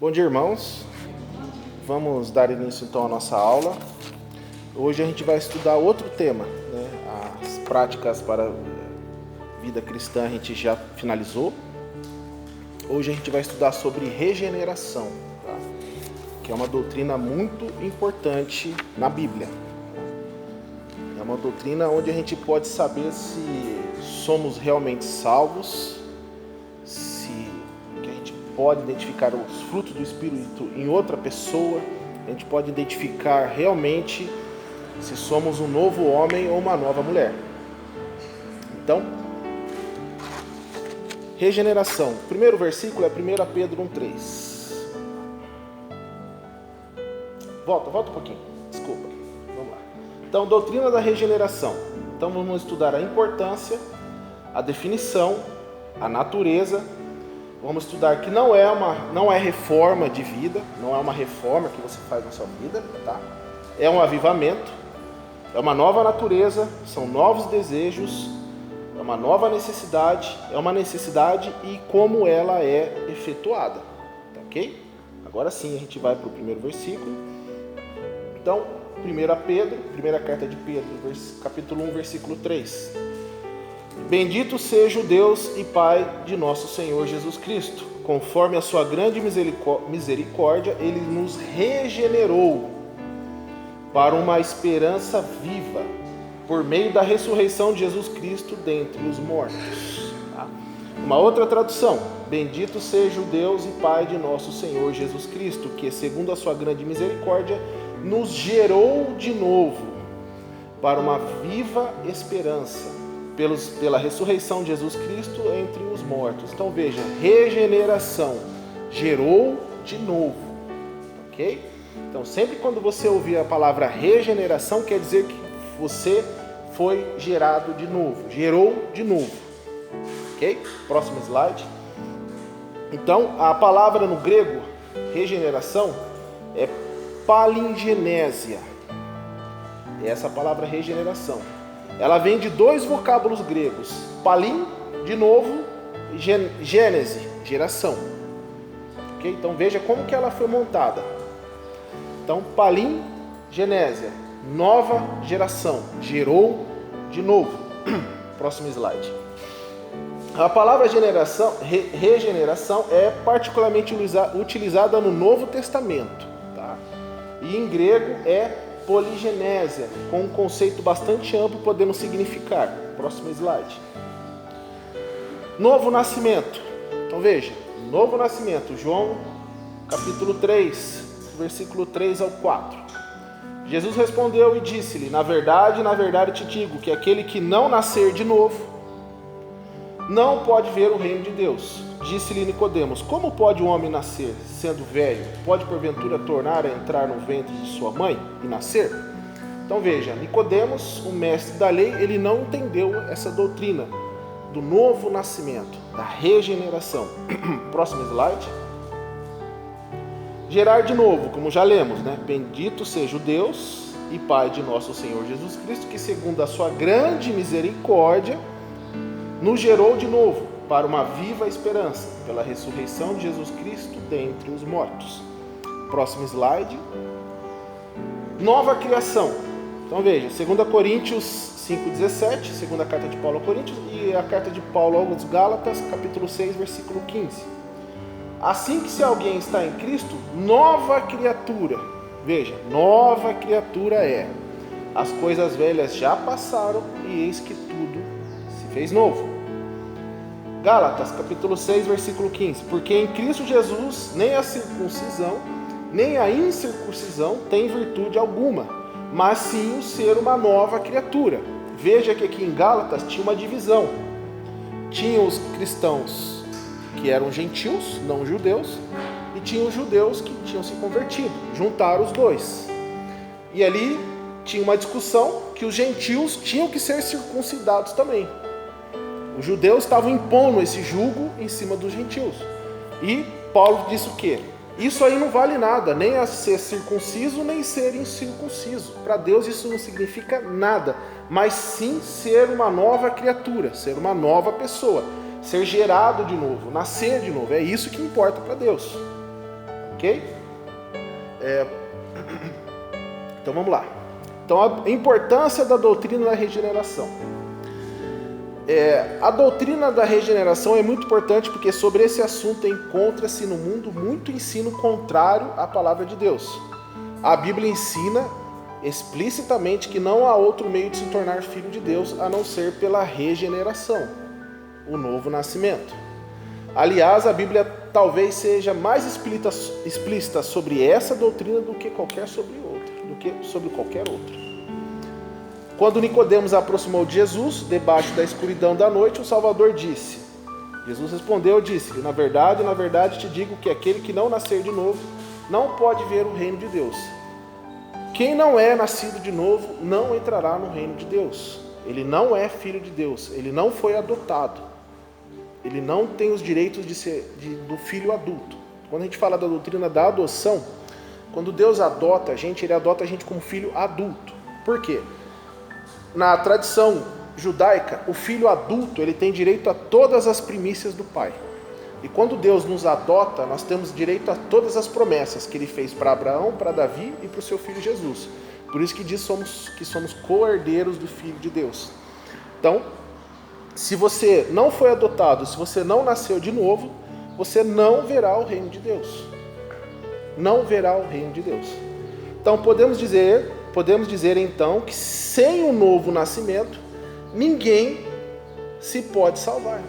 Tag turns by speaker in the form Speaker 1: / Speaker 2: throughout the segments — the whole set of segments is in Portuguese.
Speaker 1: Bom dia, irmãos. Vamos dar início então à nossa aula. Hoje a gente vai estudar outro tema, As práticas para a vida cristã a gente já finalizou. Hoje a gente vai estudar sobre regeneração, tá? Que é uma doutrina muito importante na Bíblia. É uma doutrina onde a gente pode saber se somos realmente salvos, que a gente pode identificar os frutos do Espírito em outra pessoa, a gente pode identificar realmente se somos um novo homem ou uma nova mulher. Então, regeneração. O primeiro versículo é 1 Pedro 1,3. Volta um pouquinho, desculpa. Vamos lá. Então, doutrina da regeneração. Então, vamos estudar a importância, a definição, a natureza. Vamos estudar que não é reforma de vida, não é uma reforma que você faz na sua vida, tá? É um avivamento, é uma nova natureza, são novos desejos, é uma nova necessidade, e como ela é efetuada, tá ok? Agora sim a gente vai para o primeiro versículo. Então, 1 Pedro, primeira carta de Pedro, capítulo 1, versículo 3. Bendito seja o Deus e Pai de nosso Senhor Jesus Cristo. Conforme a sua grande misericórdia, Ele nos regenerou para uma esperança viva, por meio da ressurreição de Jesus Cristo dentre os mortos. Tá? Uma outra tradução: bendito seja o Deus e Pai de nosso Senhor Jesus Cristo, que, segundo a sua grande misericórdia, nos gerou de novo para uma viva esperança, pela ressurreição de Jesus Cristo entre os mortos. Então veja, regeneração, gerou de novo, ok? Então sempre quando você ouvir a palavra regeneração, quer dizer que você foi gerado de novo, gerou de novo, ok? Próximo slide. Então a palavra no grego, regeneração, é palingenésia. Essa palavra regeneração. Ela vem de dois vocábulos gregos, palin, de novo, e gênese, geração. Okay? Então veja como que ela foi montada. Então, palin, genésia, nova geração, gerou de novo. Próximo slide. A palavra regeneração é particularmente utilizada no Novo Testamento, tá? E em grego é poligenésia, com um conceito bastante amplo, podemos significar. Próximo slide. Novo nascimento. Então veja, novo nascimento, João capítulo 3, versículo 3 ao 4. Jesus respondeu e disse-lhe: na verdade te digo que aquele que não nascer de novo não pode ver o reino de Deus. Disse-lhe Nicodemos: como pode um homem nascer, sendo velho? Pode porventura tornar a entrar no ventre de sua mãe e nascer? Então veja, Nicodemos, o mestre da lei, ele não entendeu essa doutrina do novo nascimento, da regeneração. Próximo slide. Gerar de novo, como já lemos, Bendito seja o Deus e Pai de nosso Senhor Jesus Cristo, que segundo a sua grande misericórdia nos gerou de novo para uma viva esperança, pela ressurreição de Jesus Cristo dentre os mortos. Próximo slide. Nova criação. Então veja, 2 Coríntios 5,17, segunda carta de Paulo aos Coríntios, e a carta de Paulo aos Gálatas, capítulo 6, versículo 15. Assim que se alguém está em Cristo, nova criatura. Veja, nova criatura é. As coisas velhas já passaram e eis que tudo se fez novo. Gálatas, capítulo 6, versículo 15. Porque em Cristo Jesus nem a circuncisão, nem a incircuncisão tem virtude alguma, mas sim o ser uma nova criatura. Veja que aqui em Gálatas tinha uma divisão. Tinha os cristãos que eram gentios, não judeus, e tinha os judeus que tinham se convertido. Juntaram os dois. E ali tinha uma discussão que os gentios tinham que ser circuncidados também. Os judeus estavam impondo esse jugo em cima dos gentios. E Paulo disse o quê? Isso aí não vale nada, nem a ser circunciso, nem ser incircunciso. Para Deus isso não significa nada, mas sim ser uma nova criatura, ser uma nova pessoa, ser gerado de novo, nascer de novo. É isso que importa para Deus. Ok? Então vamos lá. Então a importância da doutrina da regeneração. A doutrina da regeneração é muito importante porque sobre esse assunto encontra-se no mundo muito ensino contrário à palavra de Deus. A Bíblia ensina explicitamente que não há outro meio de se tornar filho de Deus a não ser pela regeneração, o novo nascimento. Aliás, a Bíblia talvez seja mais explícita sobre essa doutrina do que sobre qualquer outra. Quando Nicodemos aproximou de Jesus, debaixo da escuridão da noite, o Salvador disse, Jesus respondeu e disse, na verdade te digo que aquele que não nascer de novo, não pode ver o reino de Deus. Quem não é nascido de novo, não entrará no reino de Deus. Ele não é filho de Deus, ele não foi adotado. Ele não tem os direitos do filho adulto. Quando a gente fala da doutrina da adoção, quando Deus adota a gente, ele adota a gente como filho adulto. Por quê? Na tradição judaica, o filho adulto ele tem direito a todas as primícias do pai. E quando Deus nos adota, nós temos direito a todas as promessas que ele fez para Abraão, para Davi e para o seu filho Jesus. Por isso que diz que somos co-herdeiros do Filho de Deus. Então, se você não foi adotado, se você não nasceu de novo, você não verá o reino de Deus. Não verá o reino de Deus. Então, podemos dizer então que sem o novo nascimento, ninguém se pode salvar.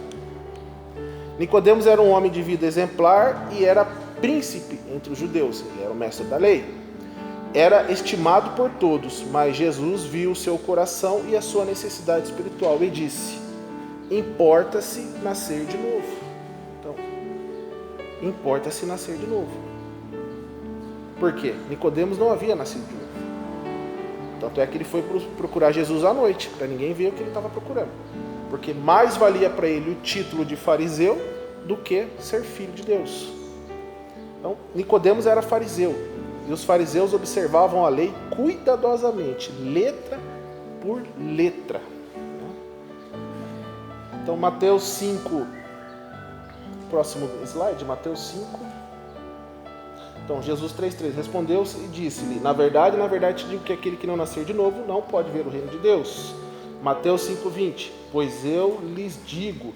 Speaker 1: Nicodemos era um homem de vida exemplar e era príncipe entre os judeus. Ele era o mestre da lei. Era estimado por todos, mas Jesus viu o seu coração e a sua necessidade espiritual e disse, importa-se nascer de novo. Então, importa-se nascer de novo. Por quê? Nicodemos não havia nascido de novo. Tanto é que ele foi procurar Jesus à noite, para ninguém ver o que ele estava procurando. Porque mais valia para ele o título de fariseu do que ser filho de Deus. Então, Nicodemos era fariseu. E os fariseus observavam a lei cuidadosamente, letra por letra. Então, Mateus 5, próximo slide, Mateus 5. Então, Jesus 3,3 respondeu e disse-lhe, na verdade te digo que aquele que não nascer de novo não pode ver o reino de Deus. Mateus 5,20, pois eu lhes digo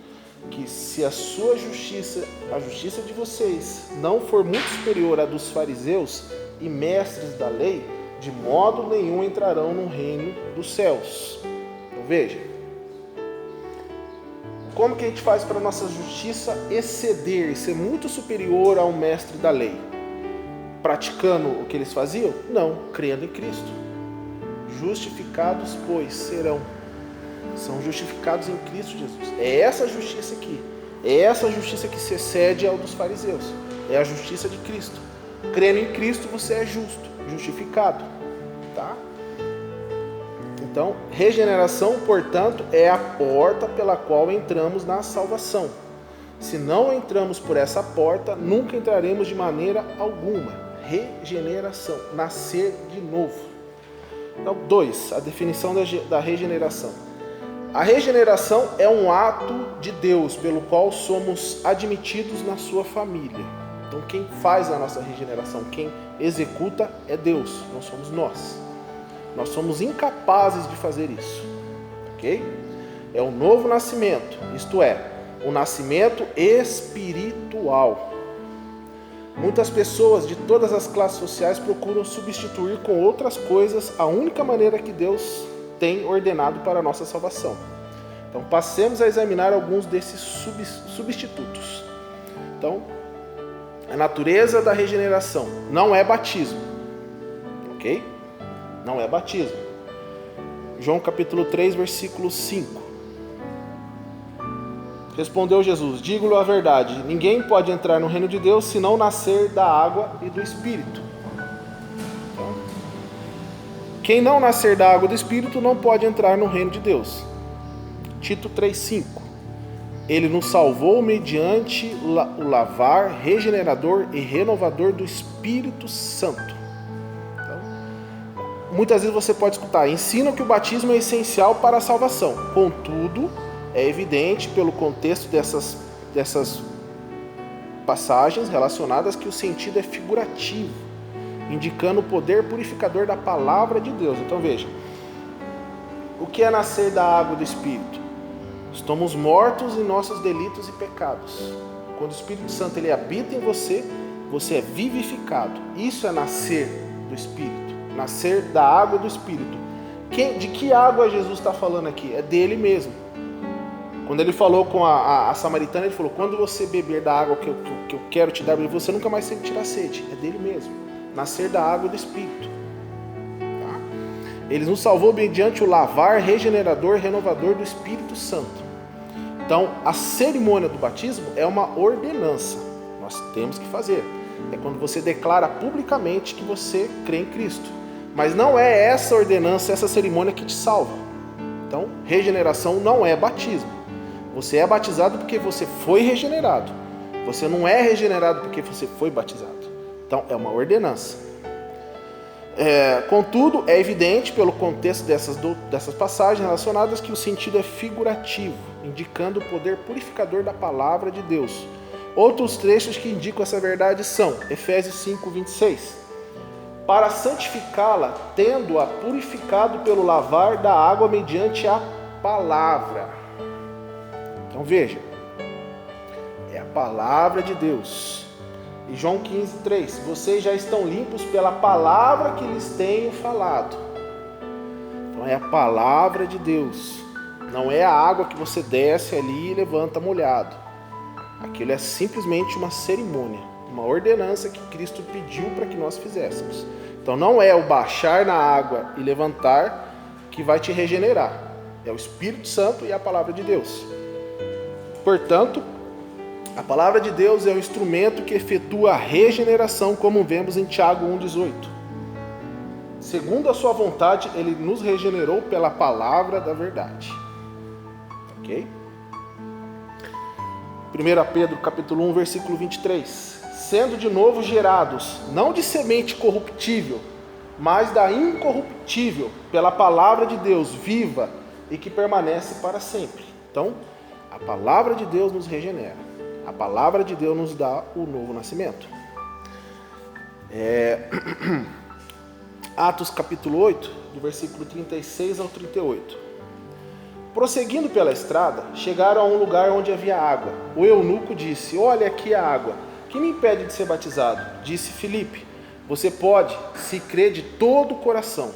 Speaker 1: que se a sua justiça, a justiça de vocês, não for muito superior à dos fariseus e mestres da lei, de modo nenhum entrarão no reino dos céus. Então veja, como que a gente faz para a nossa justiça exceder e ser muito superior ao mestre da lei? Praticando o que eles faziam? Não, crendo em Cristo. Justificados, pois, serão. São justificados em Cristo Jesus. É essa justiça aqui. É essa justiça que se excede ao dos fariseus. É a justiça de Cristo. Crendo em Cristo, você é justo, justificado. Tá? Então, regeneração, portanto, é a porta pela qual entramos na salvação. Se não entramos por essa porta, nunca entraremos de maneira alguma. Regeneração, nascer de novo. Então, 2, a definição da regeneração. A regeneração é um ato de Deus pelo qual somos admitidos na sua família. Então, quem faz a nossa regeneração, quem executa é Deus, não somos nós. Nós somos incapazes de fazer isso. Ok? É o novo nascimento, isto é, o nascimento espiritual. Muitas pessoas de todas as classes sociais procuram substituir com outras coisas a única maneira que Deus tem ordenado para a nossa salvação. Então, passemos a examinar alguns desses substitutos. Então, a natureza da regeneração não é batismo. Ok? Não é batismo. João capítulo 3, versículo 5. Respondeu Jesus, digo-lhe a verdade, ninguém pode entrar no reino de Deus se não nascer da água e do Espírito. Então, quem não nascer da água e do Espírito não pode entrar no reino de Deus. Tito 3,5. Ele nos salvou mediante o lavar regenerador e renovador do Espírito Santo. Então, muitas vezes você pode escutar, ensinam que o batismo é essencial para a salvação. Contudo, é evidente pelo contexto dessas passagens relacionadas que o sentido é figurativo, indicando o poder purificador da palavra de Deus. Então veja, o que é nascer da água e do Espírito? Estamos mortos em nossos delitos e pecados. Quando o Espírito Santo ele habita em você, você é vivificado. Isso é nascer do Espírito, nascer da água e do Espírito. De que água Jesus está falando aqui? É dele mesmo. Quando ele falou com a samaritana, ele falou, quando você beber da água que eu quero te dar, você nunca mais sentirá sede. É dele mesmo. Nascer da água e do Espírito. Tá? Ele nos salvou mediante o lavar regenerador, renovador do Espírito Santo. Então, a cerimônia do batismo é uma ordenança. Nós temos que fazer. É quando você declara publicamente que você crê em Cristo. Mas não é essa ordenança, essa cerimônia que te salva. Então, regeneração não é batismo. Você é batizado porque você foi regenerado. Você não é regenerado porque você foi batizado. Então, é uma ordenança. Contudo, é evidente pelo contexto dessas passagens relacionadas que o sentido é figurativo, indicando o poder purificador da palavra de Deus. Outros trechos que indicam essa verdade são Efésios 5, 26. Para santificá-la, tendo-a purificado pelo lavar da água mediante a palavra. Então veja, é a palavra de Deus. E João 15, 3. Vocês já estão limpos pela palavra que lhes tenho falado. Então é a palavra de Deus. Não é a água que você desce ali e levanta molhado. Aquilo é simplesmente uma cerimônia, uma ordenança que Cristo pediu para que nós fizéssemos. Então não é o baixar na água e levantar que vai te regenerar. É o Espírito Santo e a palavra de Deus. Portanto, a palavra de Deus é o instrumento que efetua a regeneração, como vemos em Tiago 1,18. Segundo a sua vontade, ele nos regenerou pela palavra da verdade. Ok? 1 Pedro capítulo 1, versículo 23. Sendo de novo gerados, não de semente corruptível, mas da incorruptível, pela palavra de Deus viva e que permanece para sempre. Então, a palavra de Deus nos regenera. A palavra de Deus nos dá o novo nascimento. Atos capítulo 8, do versículo 36 ao 38. Prosseguindo pela estrada, chegaram a um lugar onde havia água. O eunuco disse, olha aqui a água, que me impede de ser batizado? Disse Filipe, você pode, se crê de todo o coração.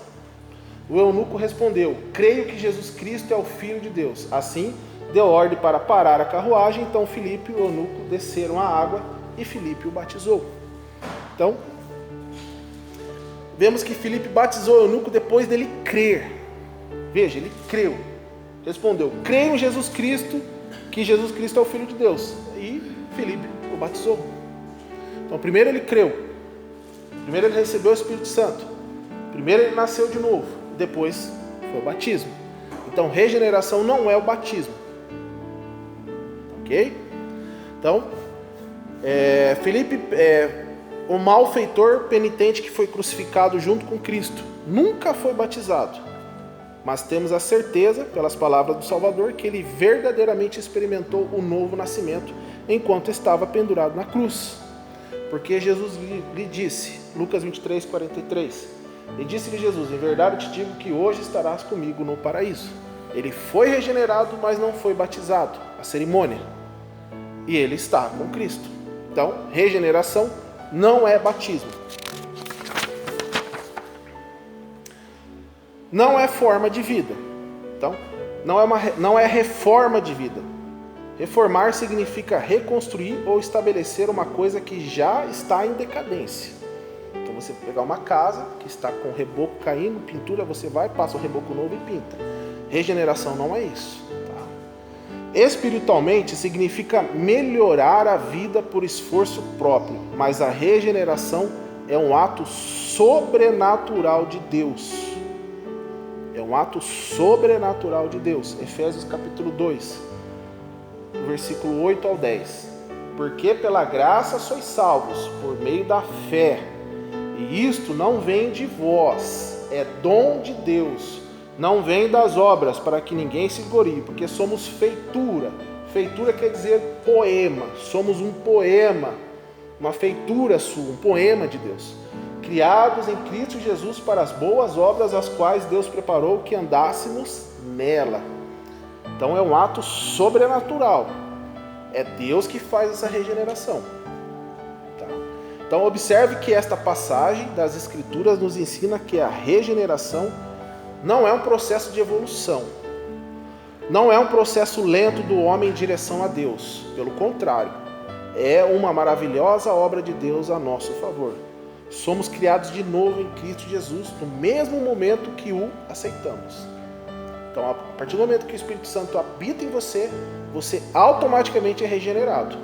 Speaker 1: O eunuco respondeu, creio que Jesus Cristo é o Filho de Deus. Assim, deu ordem para parar a carruagem, então Filipe e o eunuco desceram a água e Filipe o batizou. Então, vemos que Filipe batizou o eunuco depois dele crer. Veja, ele creu. Respondeu, creio em Jesus Cristo, que Jesus Cristo é o Filho de Deus. E Filipe o batizou. Então, primeiro ele creu. Primeiro ele recebeu o Espírito Santo. Primeiro ele nasceu de novo. Depois foi o batismo. Então, regeneração não é o batismo. Ok? Então, Filipe, o malfeitor penitente que foi crucificado junto com Cristo, nunca foi batizado. Mas temos a certeza, pelas palavras do Salvador, que ele verdadeiramente experimentou o novo nascimento enquanto estava pendurado na cruz. Porque Jesus lhe disse, Lucas 23, 43, e disse-lhe Jesus, em verdade eu te digo que hoje estarás comigo no paraíso. Ele foi regenerado, mas não foi batizado, a cerimônia. E ele está com Cristo. Então, regeneração não é batismo. Não é forma de vida. Então, não é reforma de vida. Reformar significa reconstruir ou estabelecer uma coisa que já está em decadência. Então, você pegar uma casa que está com reboco caindo, pintura, você vai, passa o reboco novo e pinta. Regeneração não é isso. Espiritualmente significa melhorar a vida por esforço próprio, mas a regeneração é um ato sobrenatural de Deus. É um ato sobrenatural de Deus. Efésios capítulo 2, versículo 8 ao 10. Porque pela graça sois salvos, por meio da fé. E isto não vem de vós, é dom de Deus. Não vem das obras, para que ninguém se glorie, porque somos feitura, Feitura quer dizer poema. Somos um poema, uma feitura sua, um poema de Deus. Criados em Cristo Jesus para as boas obras, as quais Deus preparou que andássemos nela. Então é um ato sobrenatural. É Deus que faz essa regeneração. Tá? Então observe que esta passagem das Escrituras nos ensina que a regeneração não é um processo de evolução. Não é um processo lento do homem em direção a Deus. Pelo contrário, é uma maravilhosa obra de Deus a nosso favor. Somos criados de novo em Cristo Jesus no mesmo momento que o aceitamos. Então, a partir do momento que o Espírito Santo habita em você, você automaticamente é regenerado.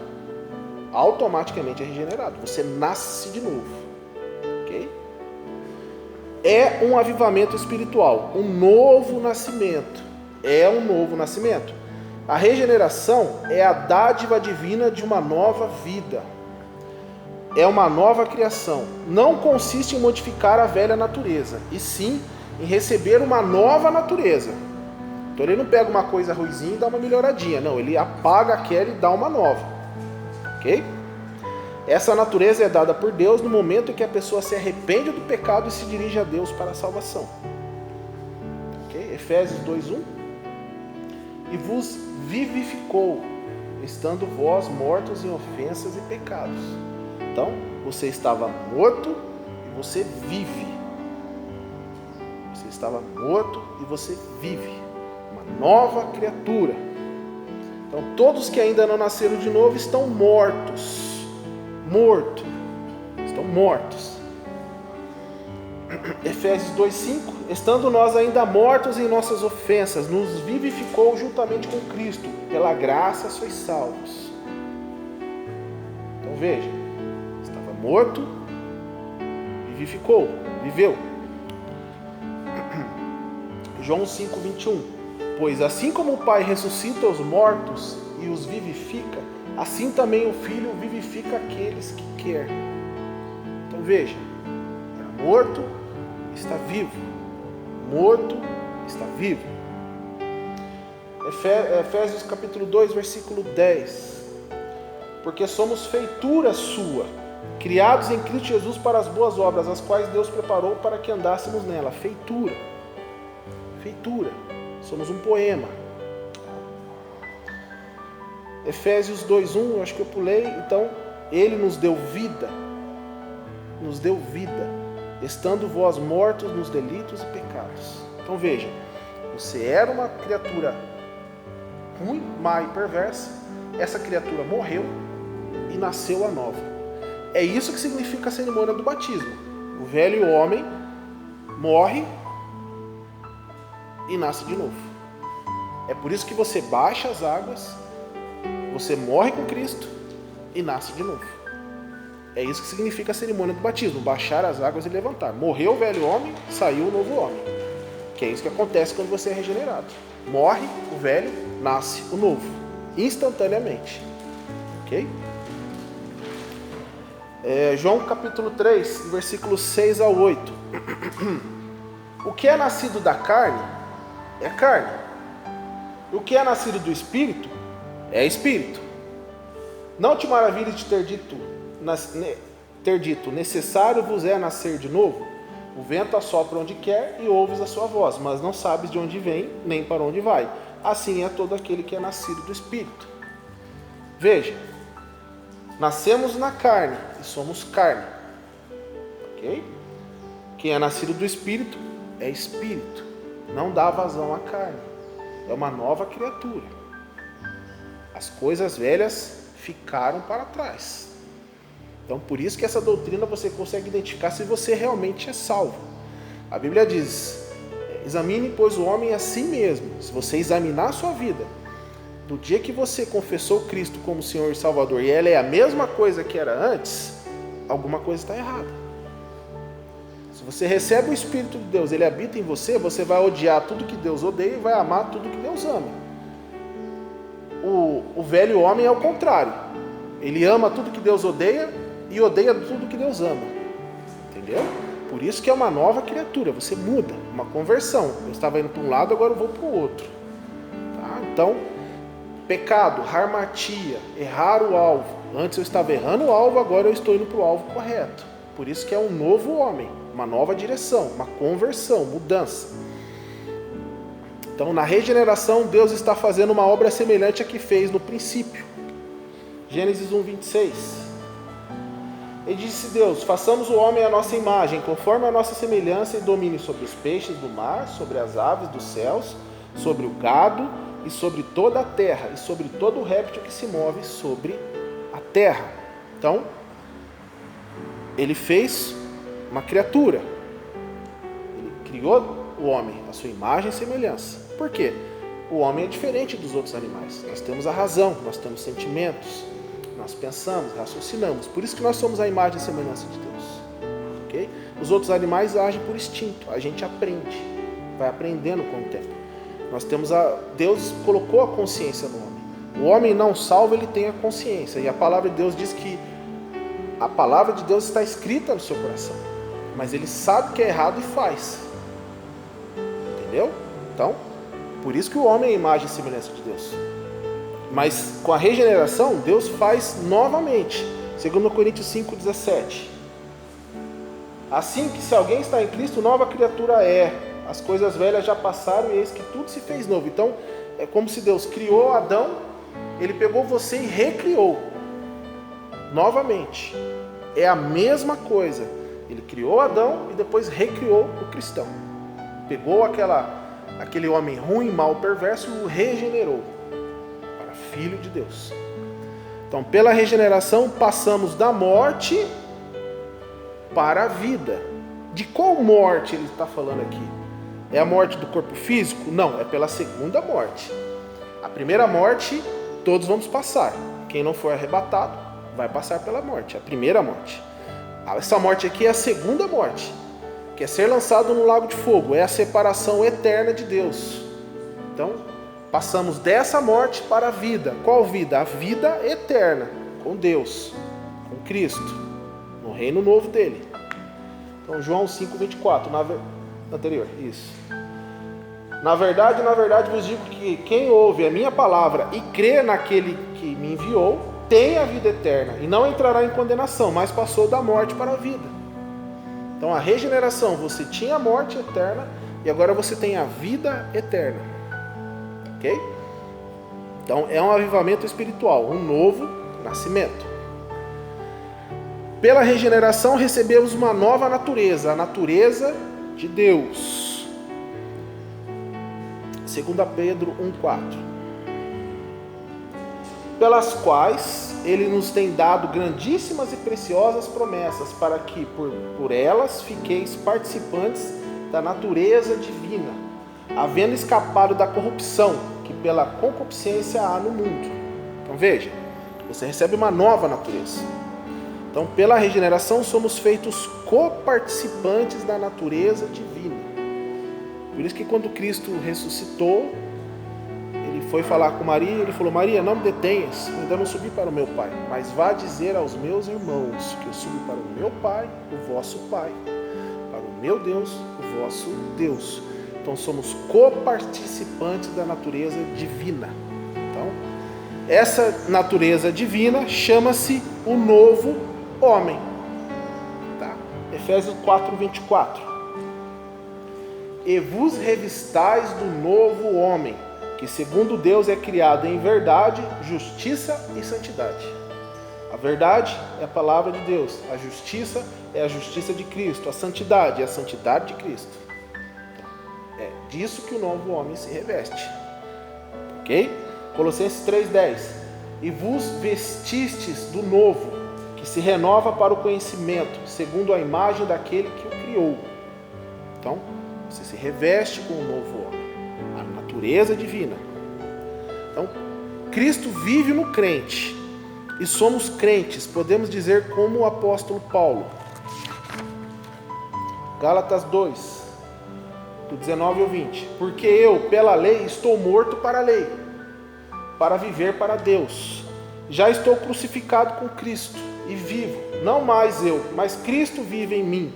Speaker 1: Automaticamente é regenerado. Você nasce de novo. Ok? É um avivamento espiritual, um novo nascimento. É um novo nascimento. A regeneração é a dádiva divina de uma nova vida. É uma nova criação. Não consiste em modificar a velha natureza, e sim em receber uma nova natureza. Então ele não pega uma coisa ruizinha e dá uma melhoradinha. Não, ele apaga aquela e dá uma nova. Ok? Essa natureza é dada por Deus no momento em que a pessoa se arrepende do pecado e se dirige a Deus para a salvação. Ok? Efésios 2:1. E vos vivificou, estando vós mortos em ofensas e pecados. Então, você estava morto e você vive. Você estava morto e você vive. Uma nova criatura. Então, todos que ainda não nasceram de novo estão mortos. Estão mortos. Efésios 2:5. Estando nós ainda mortos em nossas ofensas, nos vivificou juntamente com Cristo. Pela graça sois salvos. Então, veja. Morto, vivificou, viveu. João 5:21. Pois assim como o Pai ressuscita os mortos e os vivifica, assim também o Filho vivifica aqueles que quer. Então veja, era morto, está vivo. Morto, está vivo. Efésios capítulo 2, versículo 10. Porque somos feitura sua, criados em Cristo Jesus para as boas obras, as quais Deus preparou para que andássemos nela. Feitura. Feitura. Somos um poema. Efésios 2:1, eu acho que eu pulei. Então, Ele nos deu vida. Nos deu vida. Estando vós mortos nos delitos e pecados. Então veja, você era uma criatura ruim, má e perversa. Essa criatura morreu e nasceu a nova. É isso que significa a cerimônia do batismo. O velho homem morre e nasce de novo. É por isso que você baixa as águas, você morre com Cristo e nasce de novo. É isso que significa a cerimônia do batismo, baixar as águas e levantar. Morreu o velho homem, saiu o novo homem. Que é isso que acontece quando você é regenerado. Morre o velho, nasce o novo, instantaneamente. Ok? João capítulo 3, versículos 6 ao 8. O que é nascido da carne é carne. O que é nascido do Espírito é Espírito. Não te maravilhes de ter dito, necessário vos é nascer de novo? O vento assopra onde quer e ouves a sua voz, mas não sabes de onde vem, nem para onde vai. Assim é todo aquele que é nascido do Espírito. Veja, nascemos na carne e somos carne. Ok? Quem é nascido do Espírito é Espírito. Não dá vazão à carne. É uma nova criatura. As coisas velhas ficaram para trás. Então, por isso que essa doutrina você consegue identificar se você realmente é salvo. A Bíblia diz: examine, pois, o homem a si mesmo. Se você examinar a sua vida, do dia que você confessou Cristo como Senhor e Salvador, e ela é a mesma coisa que era antes, alguma coisa está errada. Se você recebe o Espírito de Deus, ele habita em você, você vai odiar tudo que Deus odeia e vai amar tudo que Deus ama. O velho homem é o contrário. Ele ama tudo que Deus odeia e odeia tudo que Deus ama. Entendeu? Por isso que é uma nova criatura. Você muda, uma conversão. Eu estava indo para um lado, agora eu vou para o outro. Tá? Então, Pecado, harmatia, errar o alvo. Antes eu estava errando o alvo, agora eu estou indo para o alvo correto. Por isso que é um novo homem, uma nova direção, uma conversão, mudança. Então, na regeneração, Deus está fazendo uma obra semelhante à que fez no princípio. Gênesis 1:26. E disse Deus: façamos o homem à nossa imagem, conforme a nossa semelhança, e domine sobre os peixes do mar, sobre as aves dos céus, sobre o gado, e sobre toda a terra, e sobre todo o réptil que se move sobre a terra. Então, ele fez uma criatura. Ele criou o homem, a sua imagem e semelhança. Por quê? O homem é diferente dos outros animais. Nós temos a razão, nós temos sentimentos, nós pensamos, raciocinamos. Por isso que nós somos a imagem e semelhança de Deus. Okay? Os outros animais agem por instinto. A gente aprende, vai aprendendo com o tempo. Deus colocou a consciência no homem. O homem não salvo, ele tem a consciência. E a palavra de Deus diz que a palavra de Deus está escrita no seu coração. Mas ele sabe que é errado e faz. Entendeu? Então, por isso que o homem é a imagem e semelhança de Deus. Mas com a regeneração, Deus faz novamente. 2 Coríntios 5:17. Assim que se alguém está em Cristo, nova criatura é. As coisas velhas já passaram e eis que tudo se fez novo. Então, é como se Deus criou Adão, ele pegou você e recriou novamente. É a mesma coisa. Ele criou Adão e depois recriou o cristão. Pegou aquele homem ruim, mau, perverso e o regenerou para filho de Deus. Então, pela regeneração, passamos da morte para a vida. De qual morte ele está falando aqui? É a morte do corpo físico? Não, é pela segunda morte. A primeira morte, todos vamos passar. Quem não for arrebatado, vai passar pela morte, a primeira morte. Essa morte aqui é a segunda morte, que é ser lançado no lago de fogo, é a separação eterna de Deus. Então, passamos dessa morte para a vida. Qual vida? A vida eterna, com Deus, com Cristo, no reino novo dele. Então, João 5:24, anterior, isso. Na verdade, vos digo que quem ouve a minha palavra e crê naquele que me enviou, tem a vida eterna e não entrará em condenação, mas passou da morte para a vida. Então, a regeneração, você tinha a morte eterna e agora você tem a vida eterna. Ok? Então, é um avivamento espiritual, um novo nascimento. Pela regeneração, recebemos uma nova natureza, a natureza de Deus. 2 Pedro 1:4. Pelas quais ele nos tem dado grandíssimas e preciosas promessas, para que por elas fiqueis participantes da natureza divina, havendo escapado da corrupção que pela concupiscência há no mundo. Então veja, você recebe uma nova natureza. Então, pela regeneração, somos feitos coparticipantes da natureza divina. Por isso que quando Cristo ressuscitou, ele foi falar com Maria, ele falou: Maria, não me detenhas, eu ainda não subi para o meu Pai, mas vá dizer aos meus irmãos que eu subi para o meu Pai, o vosso Pai, para o meu Deus, o vosso Deus. Então, somos coparticipantes da natureza divina. Então, essa natureza divina chama-se o novo homem. Tá? Efésios 4:24. E vos revistais do novo homem, que segundo Deus é criado em verdade, justiça e santidade. A verdade é a palavra de Deus, a justiça é a justiça de Cristo, a santidade é a santidade de Cristo. É disso que o novo homem se reveste. Ok? Colossenses 3:10. E vos vestistes do novo, que se renova para o conhecimento, segundo a imagem daquele que o criou. Então, você se reveste com o novo homem, a natureza divina. Então, Cristo vive no crente, e somos crentes, podemos dizer como o apóstolo Paulo. Gálatas 2, do 19 ao 20. Porque eu, pela lei, estou morto para a lei, para viver para Deus. Já estou crucificado com Cristo e vivo, não mais eu, mas Cristo vive em mim.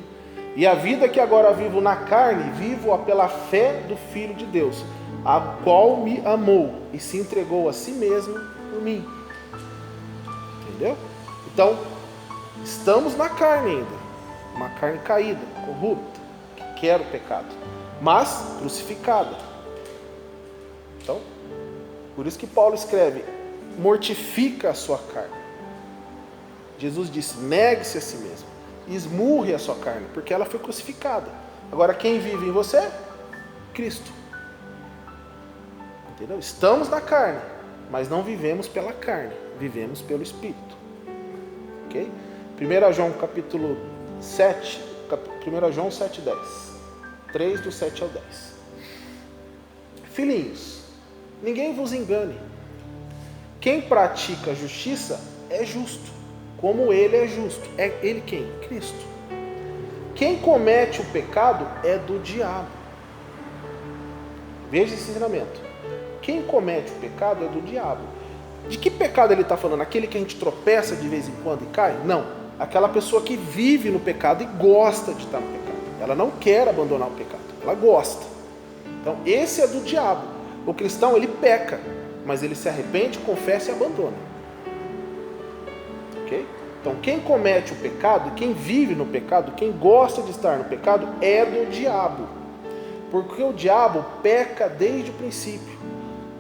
Speaker 1: E a vida que agora vivo na carne, vivo-a pela fé do Filho de Deus, a qual me amou e se entregou a si mesmo por mim. Entendeu? Então, estamos na carne ainda, uma carne caída, corrupta, que quer o pecado, mas crucificada. Então, por isso que Paulo escreve, mortifica a sua carne. Jesus disse, negue-se a si mesmo, esmurre a sua carne, porque ela foi crucificada. Agora, quem vive em você? Cristo. Entendeu? Estamos na carne, mas não vivemos pela carne, vivemos pelo Espírito. Ok? 1 João capítulo 7, 1 João 7:10. 3 do 7 ao 10. Filhinhos, ninguém vos engane. Quem pratica a justiça é justo, como ele é justo. É ele quem? Cristo. Quem comete o pecado é do diabo. Veja esse ensinamento. Quem comete o pecado é do diabo. De que pecado ele está falando? Aquele que a gente tropeça de vez em quando e cai? Não. Aquela pessoa que vive no pecado e gosta de estar no pecado. Ela não quer abandonar o pecado. Ela gosta. Então, esse é do diabo. O cristão, ele peca, mas ele se arrepende, confessa e abandona. Ok? Então, quem comete o pecado, quem vive no pecado, quem gosta de estar no pecado, é do diabo. Porque o diabo peca desde o princípio.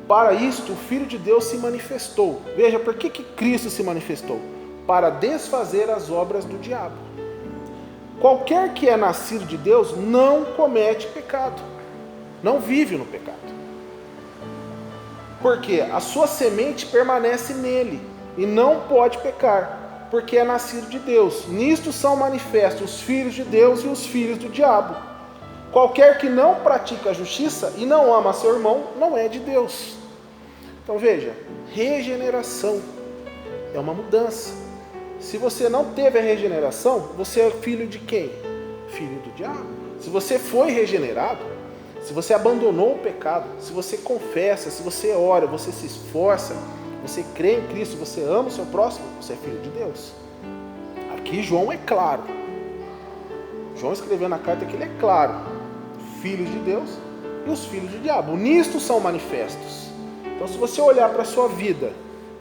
Speaker 1: Para isto, o Filho de Deus se manifestou. Veja, por que Cristo se manifestou? Para desfazer as obras do diabo. Qualquer que é nascido de Deus não comete pecado. Não vive no pecado. Porque a sua semente permanece nele e não pode pecar, porque é nascido de Deus. Nisto são manifestos os filhos de Deus e os filhos do diabo. Qualquer que não pratica a justiça e não ama seu irmão, não é de Deus. Então veja, regeneração é uma mudança. Se você não teve a regeneração, você é filho de quem? Filho do diabo. Se você foi regenerado, se você abandonou o pecado, se você confessa, se você ora, você se esforça, você crê em Cristo, você ama o seu próximo, você é filho de Deus. Aqui João é claro. João escreveu na carta que ele é claro. Filhos de Deus e os filhos do diabo. Nisto são manifestos. Então, se você olhar para a sua vida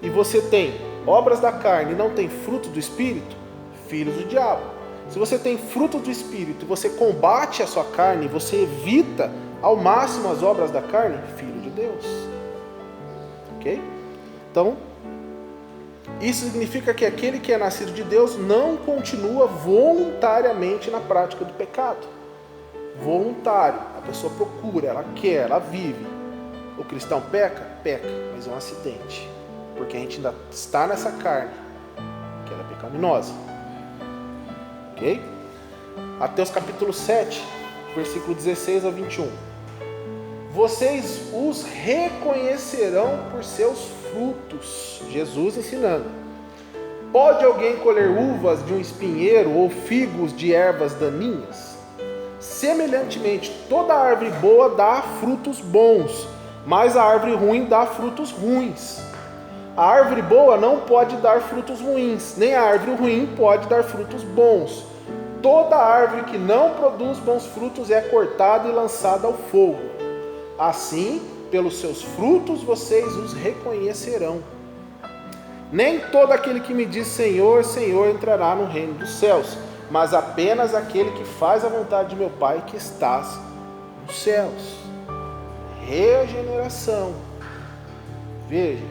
Speaker 1: e você tem obras da carne e não tem fruto do Espírito, filhos do diabo. Se você tem fruto do Espírito e você combate a sua carne, você evita ao máximo as obras da carne, filho de Deus. Ok? Então, isso significa que aquele que é nascido de Deus não continua voluntariamente na prática do pecado. Voluntário, a pessoa procura, ela quer, ela vive. O cristão peca? Peca, mas é um acidente, porque a gente ainda está nessa carne, que ela é pecaminosa. Ok? Mateus capítulo 7, versículo 16 ao 21. Vocês os reconhecerão por seus frutos. Jesus ensinando. Pode alguém colher uvas de um espinheiro ou figos de ervas daninhas? Semelhantemente, toda árvore boa dá frutos bons, mas a árvore ruim dá frutos ruins. A árvore boa não pode dar frutos ruins, nem a árvore ruim pode dar frutos bons. Toda árvore que não produz bons frutos é cortada e lançada ao fogo. Assim, pelos seus frutos vocês os reconhecerão. Nem todo aquele que me diz Senhor, Senhor entrará no reino dos céus, mas apenas aquele que faz a vontade de meu Pai que estás nos céus. Regeneração. Veja,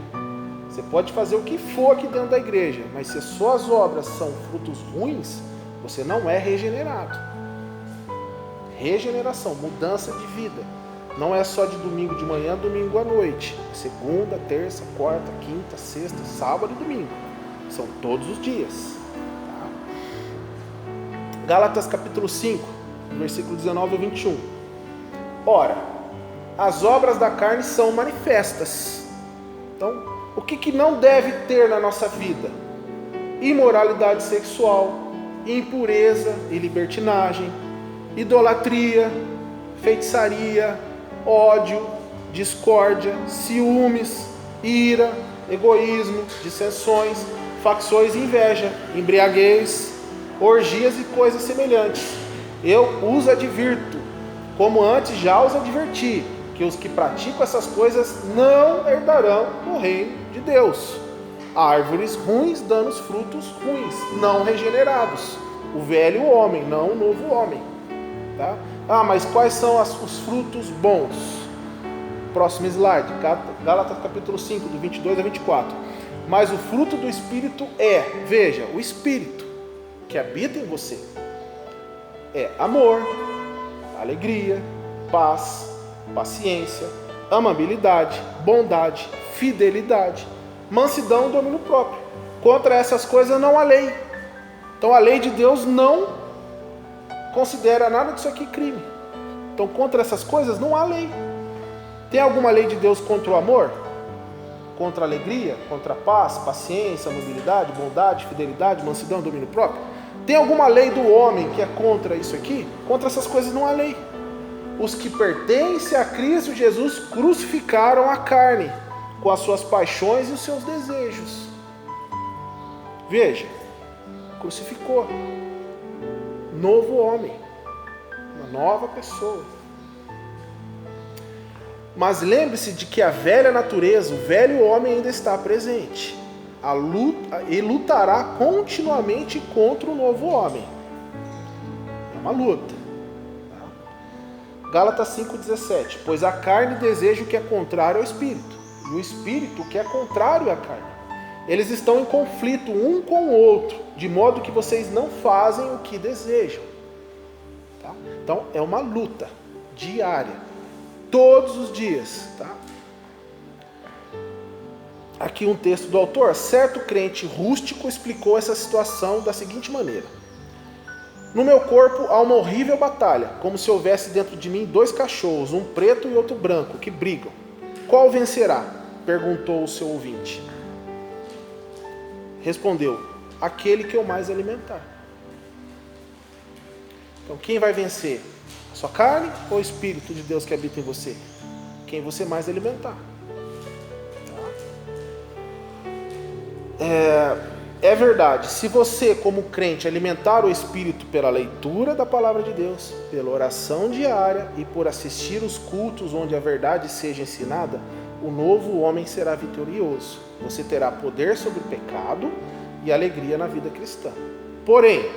Speaker 1: você pode fazer o que for aqui dentro da igreja, mas se as suas obras são frutos ruins, você não é regenerado. Regeneração, mudança de vida. Não é só de domingo de manhã, domingo à noite. Segunda, terça, quarta, quinta, sexta, sábado e domingo. São todos os dias. Tá? Gálatas capítulo 5, versículo 19 a 21. Ora, as obras da carne são manifestas. Então, o que não deve ter na nossa vida? Imoralidade sexual, impureza e libertinagem, idolatria, feitiçaria, ódio, discórdia, ciúmes, ira, egoísmo, dissensões, facções e inveja, embriaguez, orgias e coisas semelhantes. Eu os advirto, como antes já os adverti, que os que praticam essas coisas não herdarão o reino de Deus. Árvores ruins dando os frutos ruins, não regenerados. O velho homem, não o novo homem. Tá? Mas quais são os frutos bons? Próximo slide, Gálatas capítulo 5, do 22 a 24. Mas o fruto do Espírito veja, o Espírito que habita em você é amor, alegria, paz, paciência, amabilidade, bondade, fidelidade, mansidão e domínio próprio. Contra essas coisas não há lei. Então a lei de Deus não considera nada disso aqui crime. Então contra essas coisas não há lei. Tem alguma lei de Deus contra o amor? Contra a alegria? Contra a paz, paciência, amabilidade, bondade, fidelidade, mansidão e domínio próprio? Tem alguma lei do homem que é contra isso aqui? Contra essas coisas não há lei. Os que pertencem a Cristo Jesus crucificaram a carne com as suas paixões e os seus desejos. Veja, crucificou. Novo homem, uma nova pessoa. Mas lembre-se de que a velha natureza, o velho homem ainda está presente. E lutará continuamente contra o novo homem. É uma luta. Gálatas 5,17. Pois a carne deseja o que é contrário ao Espírito, e o Espírito o que é contrário à carne. Eles estão em conflito um com o outro, de modo que vocês não fazem o que desejam. Tá? Então é uma luta diária, todos os dias. Tá? Aqui um texto do autor. Certo crente rústico explicou essa situação da seguinte maneira: no meu corpo há uma horrível batalha, como se houvesse dentro de mim 2 cachorros, um preto e outro branco, que brigam. Qual vencerá? Perguntou o seu ouvinte. Respondeu: aquele que eu mais alimentar. Então quem vai vencer? A sua carne ou o Espírito de Deus que habita em você? Quem você mais alimentar. É verdade, se você como crente alimentar o Espírito pela leitura da palavra de Deus, pela oração diária e por assistir os cultos onde a verdade seja ensinada, o novo homem será vitorioso. Você terá poder sobre o pecado e alegria na vida cristã. Porém,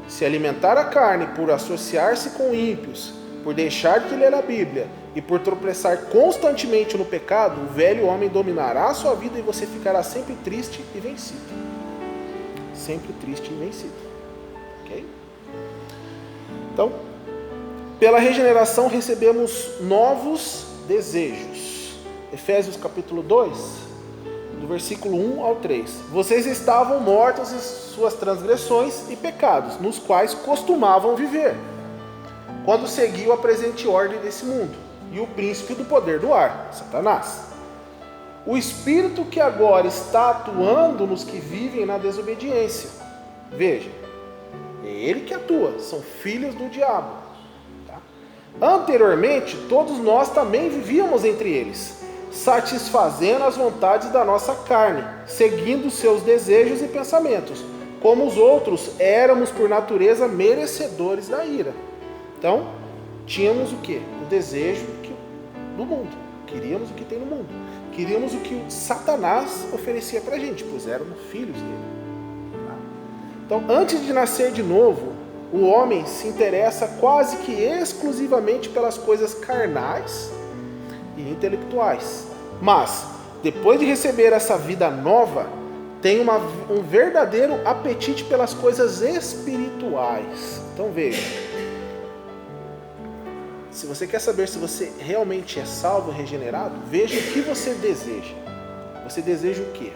Speaker 1: se alimentar a carne por associar-se com ímpios, por deixar de ler a Bíblia e por tropeçar constantemente no pecado, o velho homem dominará a sua vida e você ficará sempre triste e vencido. Sempre triste e vencido. Ok? Então, pela regeneração recebemos novos desejos. Efésios capítulo 2, do versículo 1 ao 3. Vocês estavam mortos em suas transgressões e pecados, nos quais costumavam viver, quando seguiam a presente ordem desse mundo e o príncipe do poder do ar, Satanás. O Espírito que agora está atuando nos que vivem na desobediência. Veja, é ele que atua, são filhos do diabo. Tá? Anteriormente, todos nós também vivíamos entre eles, satisfazendo as vontades da nossa carne, seguindo seus desejos e pensamentos. Como os outros, éramos por natureza merecedores da ira. Então, tínhamos o quê? O desejo do mundo. Queríamos o que tem no mundo. Queríamos o que o Satanás oferecia para a gente, pois éramos filhos dele. Então, antes de nascer de novo, o homem se interessa quase que exclusivamente pelas coisas carnais e intelectuais. Mas, depois de receber essa vida nova, tem um verdadeiro apetite pelas coisas espirituais. Então veja, se você quer saber se você realmente é salvo, regenerado, veja o que você deseja. Você deseja o quê?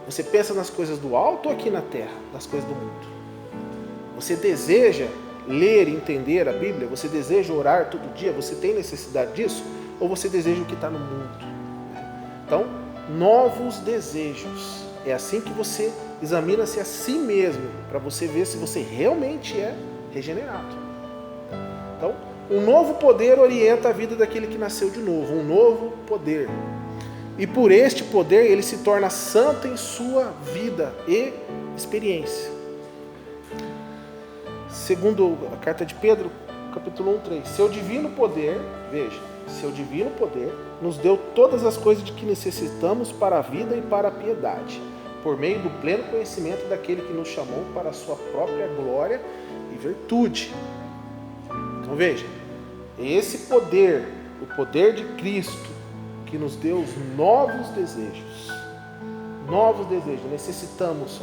Speaker 1: Você pensa nas coisas do alto ou aqui na terra, nas coisas do mundo? Você deseja ler e entender a Bíblia? Você deseja orar todo dia? Você tem necessidade disso? Ou você deseja o que está no mundo? Então, novos desejos. É assim que você examina-se a si mesmo, para você ver se você realmente é regenerado. Então, um novo poder orienta a vida daquele que nasceu de novo, um novo poder. E por este poder ele se torna santo em sua vida e experiência. Segundo a carta de Pedro, capítulo 1:3. Seu divino poder, veja, seu divino poder, nos deu todas as coisas de que necessitamos para a vida e para a piedade, por meio do pleno conhecimento daquele que nos chamou para a sua própria glória e virtude. Então veja, esse poder, o poder de Cristo, que nos deu os novos desejos. Novos desejos. Necessitamos,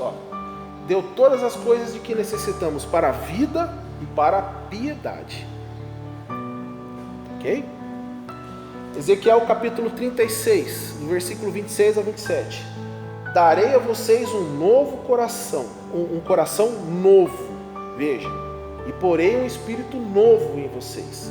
Speaker 1: deu todas as coisas de que necessitamos para a vida e para a piedade. Ok? Ezequiel capítulo 36, do versículo 26 a 27. Darei a vocês um novo coração, um coração novo, veja, e porei um espírito novo em vocês.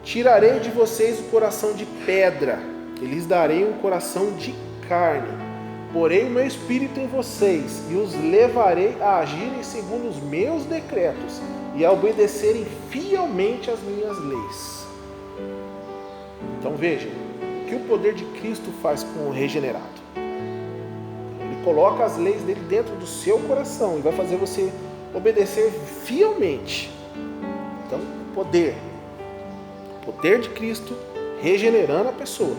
Speaker 1: Tirarei de vocês o coração de pedra, e lhes darei um coração de carne. Porei o meu espírito em vocês, e os levarei a agirem segundo os meus decretos, e a obedecerem fielmente às minhas leis. Então vejam, o que o poder de Cristo faz com o regenerado? Ele coloca as leis dele dentro do seu coração e vai fazer você obedecer fielmente. Então, o poder de Cristo regenerando a pessoa.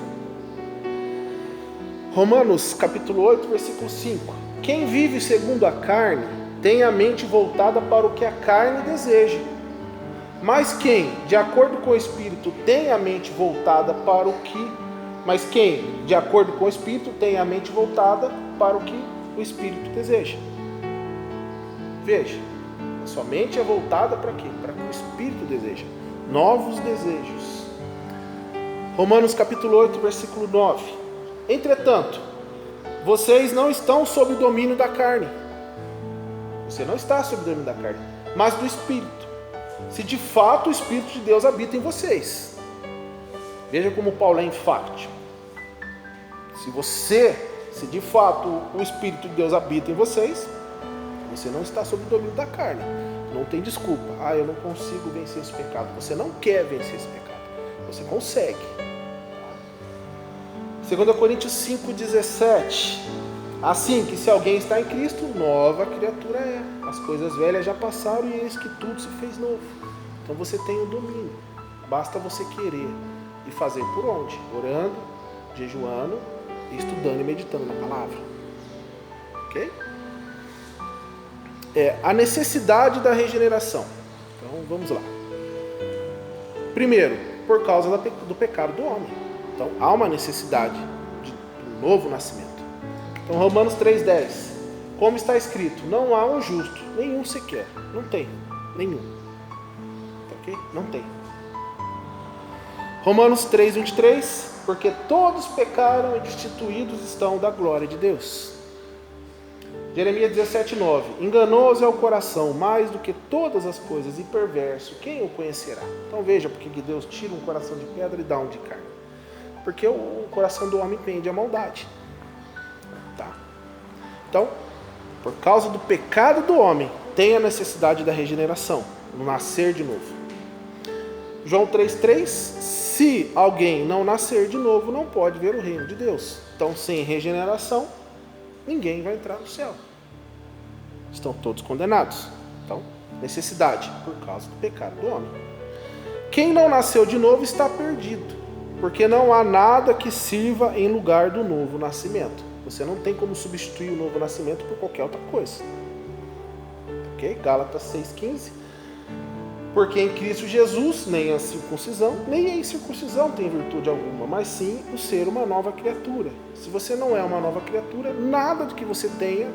Speaker 1: Romanos capítulo 8, versículo 5. Quem vive segundo a carne tem a mente voltada para o que a carne deseja. Mas quem, de acordo com o Espírito, tem a mente voltada para o que... Mas quem, de acordo com o Espírito, tem a mente voltada para o que o Espírito deseja. Veja, a sua mente é voltada para quê? Para o que o Espírito deseja. Novos desejos. Romanos capítulo 8, versículo 9. Entretanto, vocês não estão sob o domínio da carne. Você não está sob o domínio da carne, mas do Espírito. Se de fato o Espírito de Deus habita em vocês. Veja como Paulo é enfático. Se de fato o Espírito de Deus habita em vocês, você não está sob o domínio da carne. Não tem desculpa. Eu não consigo vencer esse pecado. Você não quer vencer esse pecado. Você consegue. 2 Coríntios 5,17. Assim que se alguém está em Cristo, nova criatura é. As coisas velhas já passaram e eis que tudo se fez novo. Então você tem o domínio. Basta você querer. E fazer por onde? Orando, jejuando, estudando e meditando na palavra. Ok? A necessidade da regeneração. Então vamos lá. Primeiro, por causa do pecado do homem. Então há uma necessidade de um novo nascimento. Então Romanos 3,10. Como está escrito, não há um justo, nenhum sequer. Não tem, nenhum. Ok? Não tem. Romanos 3,23. Porque todos pecaram e destituídos estão da glória de Deus. Jeremias 17,9. Enganoso é o coração mais do que todas as coisas e perverso, quem o conhecerá? Então veja porque Deus tira um coração de pedra e dá um de carne. Porque o coração do homem pende à maldade. Tá? Então, por causa do pecado do homem, tem a necessidade da regeneração, no nascer de novo. João 3,3. Se alguém não nascer de novo, não pode ver o reino de Deus. Então, sem regeneração, ninguém vai entrar no céu. Estão todos condenados. Então, necessidade, por causa do pecado do homem. Quem não nasceu de novo está perdido, porque não há nada que sirva em lugar do novo nascimento. Você não tem como substituir o novo nascimento por qualquer outra coisa. Ok? Gálatas 6,15. Porque em Cristo Jesus, nem a circuncisão, nem a incircuncisão tem virtude alguma, mas sim o ser uma nova criatura. Se você não é uma nova criatura, nada do que você tenha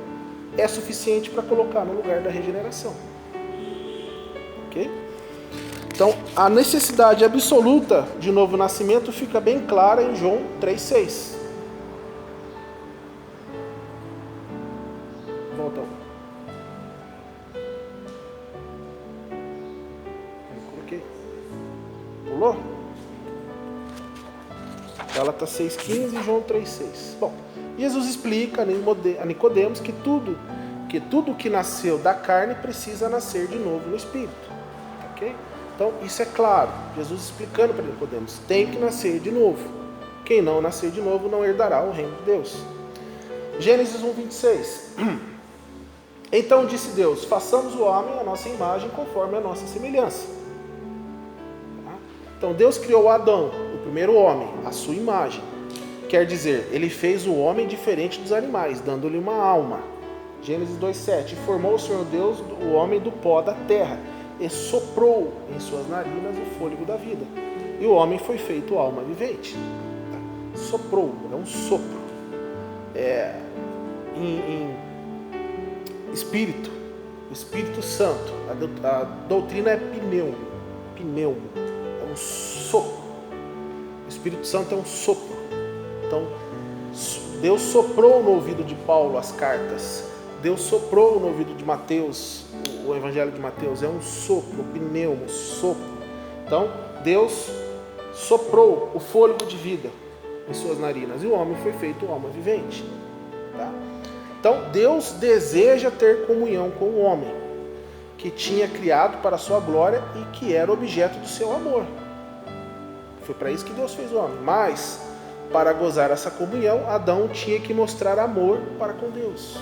Speaker 1: é suficiente para colocar no lugar da regeneração. Ok? Então, a necessidade absoluta de novo nascimento fica bem clara em João 3,6. Volta. Pulou? Gálatas 6,15 e João 3,6. Bom, Jesus explica a Nicodemos que tudo que nasceu da carne precisa nascer de novo no Espírito. Ok? Então, isso é claro. Jesus explicando para Nicodemos, tem que nascer de novo. Quem não nascer de novo não herdará o reino de Deus. Gênesis 1,26. Então disse Deus, façamos o homem à nossa imagem conforme a nossa semelhança. Então Deus criou Adão, o primeiro homem, à sua imagem. Quer dizer, ele fez o homem diferente dos animais, dando-lhe uma alma. Gênesis 2,7. E formou o Senhor Deus o homem do pó da terra, e soprou em suas narinas o fôlego da vida. E o homem foi feito alma vivente. Soprou, é um sopro. Em espírito, o Espírito Santo, a doutrina é pneumo, é um sopro. O Espírito Santo é um sopro. Então, Deus soprou no ouvido de Paulo as cartas. Deus soprou no ouvido de Mateus, o Evangelho de Mateus é um sopro, pneumo, sopro. Então, Deus soprou o fôlego de vida em suas narinas e o homem foi feito alma vivente. Tá? Então, Deus deseja ter comunhão com o homem, que tinha criado para a sua glória e que era objeto do seu amor. Foi para isso que Deus fez o homem. Mas, para gozar essa comunhão, Adão tinha que mostrar amor para com Deus.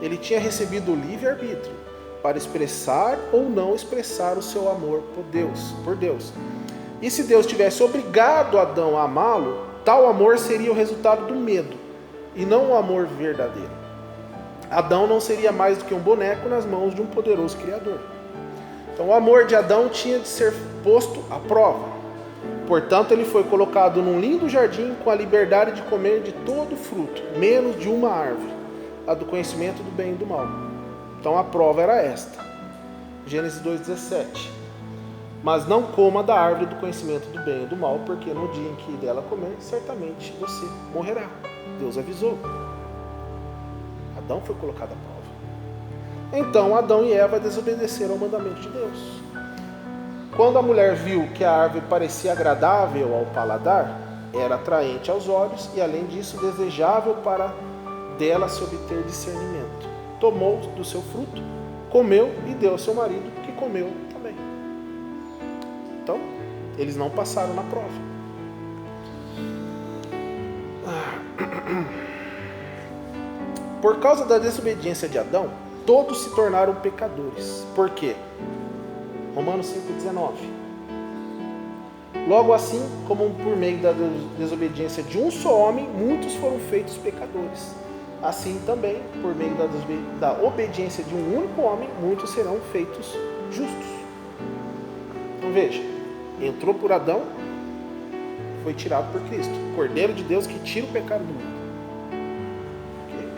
Speaker 1: Ele tinha recebido o livre-arbítrio para expressar ou não expressar o seu amor por Deus. E se Deus tivesse obrigado Adão a amá-lo, tal amor seria o resultado do medo e não o amor verdadeiro. Adão não seria mais do que um boneco nas mãos de um poderoso Criador. Então o amor de Adão tinha de ser posto à prova. Portanto, ele foi colocado num lindo jardim com a liberdade de comer de todo fruto, menos de uma árvore, a do conhecimento do bem e do mal. Então a prova era esta. Gênesis 2,17. Mas não coma da árvore do conhecimento do bem e do mal, porque no dia em que dela comer, certamente você morrerá. Deus avisou. Adão foi colocado à prova. Então Adão e Eva desobedeceram ao mandamento de Deus. Quando a mulher viu que a árvore parecia agradável ao paladar, era atraente aos olhos e, além disso, desejável para dela se obter discernimento, tomou do seu fruto, comeu e deu ao seu marido, que comeu também. Então, eles não passaram na prova. Por causa da desobediência de Adão, todos se tornaram pecadores. Por quê? Romanos 5,19. Logo assim, como por meio da desobediência de um só homem, muitos foram feitos pecadores. Assim também, por meio da obediência de um único homem, muitos serão feitos justos. Então veja, entrou por Adão, foi tirado por Cristo. O Cordeiro de Deus que tira o pecado do mundo. Okay?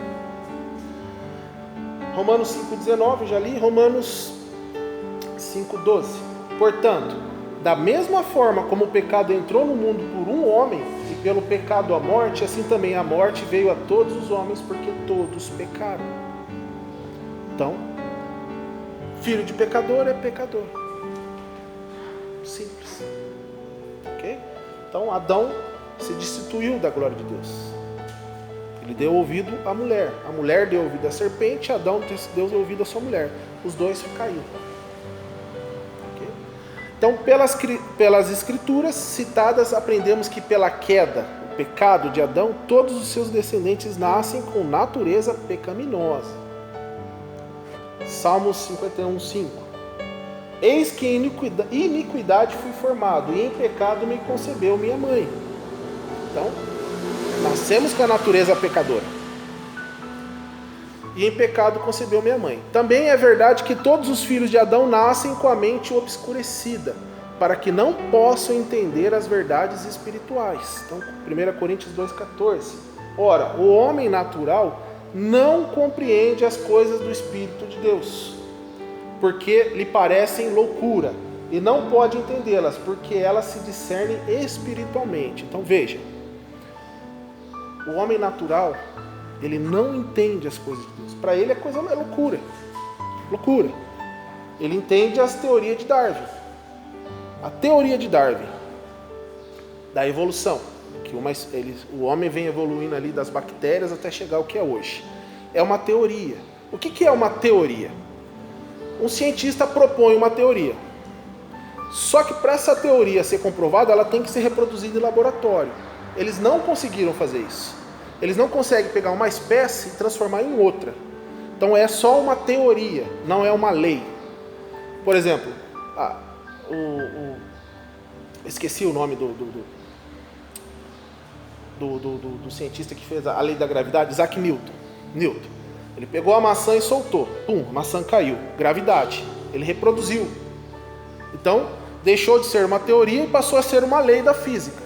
Speaker 1: Romanos 5,19, já li. Romanos 5,12. Portanto, da mesma forma como o pecado entrou no mundo por um homem, e pelo pecado a morte, assim também a morte veio a todos os homens, porque todos pecaram. Então, filho de pecador é pecador. Simples. Ok? Então, Adão se destituiu da glória de Deus. Ele deu ouvido à mulher. A mulher deu ouvido à serpente, Adão deu ouvido à sua mulher. Os dois caíram. Então, pelas escrituras citadas, aprendemos que pela queda, o pecado de Adão, todos os seus descendentes nascem com natureza pecaminosa. Salmos 51:5. Eis que em iniquidade fui formado, e em pecado me concebeu minha mãe. Então, nascemos com a natureza pecadora. E em pecado concebeu minha mãe. Também é verdade que todos os filhos de Adão nascem com a mente obscurecida, para que não possam entender as verdades espirituais. Então, 1 Coríntios 2,14. Ora, o homem natural não compreende as coisas do Espírito de Deus, porque lhe parecem loucura, e não pode entendê-las, porque elas se discernem espiritualmente. Então veja, o homem natural, ele não entende as coisas de Deus. Para ele a coisa é loucura. Loucura. Ele entende as teorias de Darwin. A teoria de Darwin da evolução, que o homem vem evoluindo ali das bactérias até chegar ao que é hoje. É uma teoria. O que é uma teoria? Um cientista propõe uma teoria. Só que para essa teoria ser comprovada, ela tem que ser reproduzida em laboratório. Eles não conseguiram fazer isso. Eles não conseguem pegar uma espécie e transformar em outra. Então é só uma teoria, não é uma lei. Por exemplo, esqueci o nome do cientista que fez a lei da gravidade, Isaac Newton. Ele pegou a maçã e soltou. Pum, a maçã caiu. Gravidade. Ele reproduziu. Então, deixou de ser uma teoria e passou a ser uma lei da física.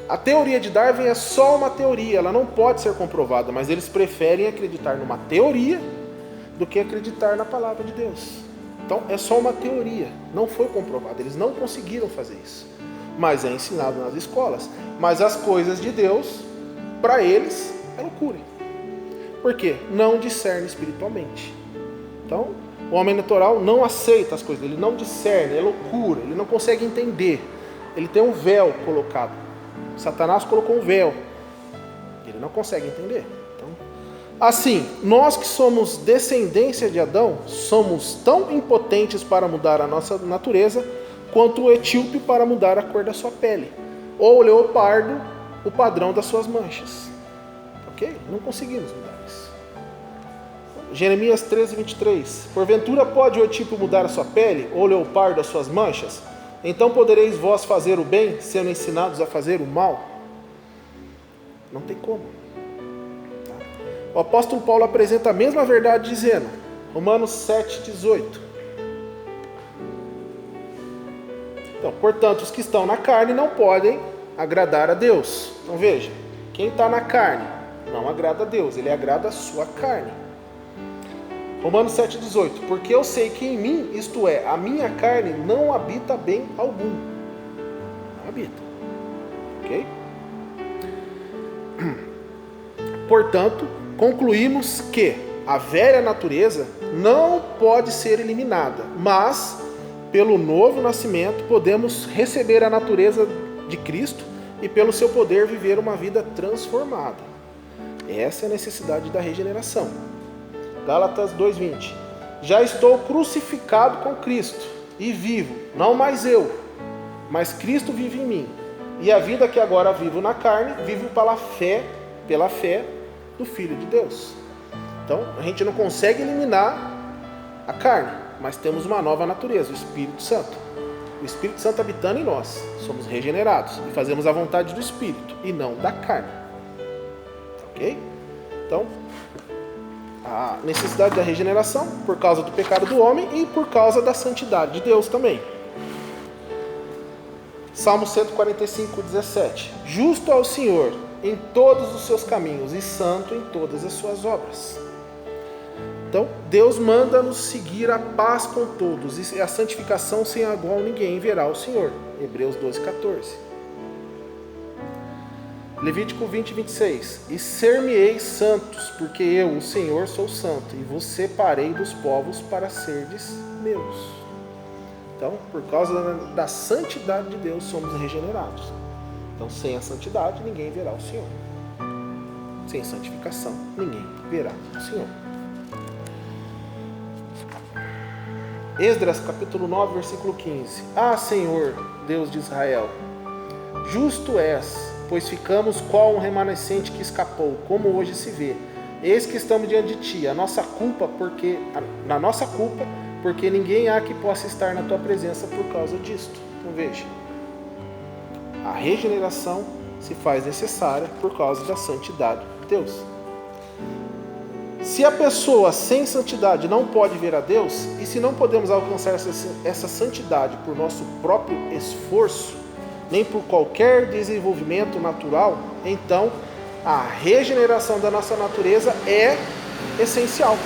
Speaker 1: A teoria de Darwin é só uma teoria, ela não pode ser comprovada, mas eles preferem acreditar numa teoria do que acreditar na palavra de Deus. Então, é só uma teoria, não foi comprovada, eles não conseguiram fazer isso. Mas é ensinado nas escolas. Mas as coisas de Deus, para eles, é loucura. Por quê? Não discerne espiritualmente. Então, o homem natural não aceita as coisas, ele não discerne, é loucura, ele não consegue entender. Ele tem um véu colocado. Satanás colocou um véu. Ele não consegue entender. Então, assim, nós que somos descendência de Adão, somos tão impotentes para mudar a nossa natureza, quanto o etíope para mudar a cor da sua pele. Ou o leopardo, o padrão das suas manchas. Ok? Não conseguimos mudar isso. Jeremias 13, 23. Porventura pode o etíope mudar a sua pele, ou o leopardo as suas manchas? Então podereis vós fazer o bem, sendo ensinados a fazer o mal? Não tem como. O apóstolo Paulo apresenta a mesma verdade dizendo, Romanos 7, 18. Então, portanto, os que estão na carne não podem agradar a Deus. Então veja, quem está na carne não agrada a Deus, ele agrada a sua carne. Romanos 7,18. Porque eu sei que em mim, isto é, a minha carne, não habita bem algum. Não habita. Ok? Portanto, concluímos que a velha natureza não pode ser eliminada, mas, pelo novo nascimento, podemos receber a natureza de Cristo e, pelo seu poder, viver uma vida transformada. Essa é a necessidade da regeneração. Gálatas 2:20. Já estou crucificado com Cristo e vivo, não mais eu, mas Cristo vive em mim. E a vida que agora vivo na carne, vivo pela fé do Filho de Deus. Então, a gente não consegue eliminar a carne, mas temos uma nova natureza, o Espírito Santo. O Espírito Santo habitando em nós, somos regenerados e fazemos a vontade do Espírito e não da carne. Ok? Então, a necessidade da regeneração por causa do pecado do homem e por causa da santidade de Deus também. Salmo 145:17. Justo é o Senhor em todos os seus caminhos e santo em todas as suas obras. Então, Deus manda-nos seguir a paz com todos e a santificação sem a qual ninguém verá o Senhor. Hebreus 12:14. Levítico 20:26. E ser-me-eis santos, porque eu, o Senhor, sou santo, e vos separei dos povos para serdes meus. Então, por causa da santidade de Deus, somos regenerados. Então, sem a santidade, ninguém verá o Senhor. Sem santificação, ninguém verá o Senhor. Esdras, capítulo 9, versículo 15. Ah, Senhor, Deus de Israel, justo és, pois ficamos qual um remanescente que escapou, como hoje se vê. Eis que estamos diante de ti, na nossa culpa, porque ninguém há que possa estar na tua presença por causa disto. Então veja, a regeneração se faz necessária por causa da santidade de Deus. Se a pessoa sem santidade não pode ver a Deus, e se não podemos alcançar essa santidade por nosso próprio esforço, nem por qualquer desenvolvimento natural, então a regeneração da nossa natureza é essencial.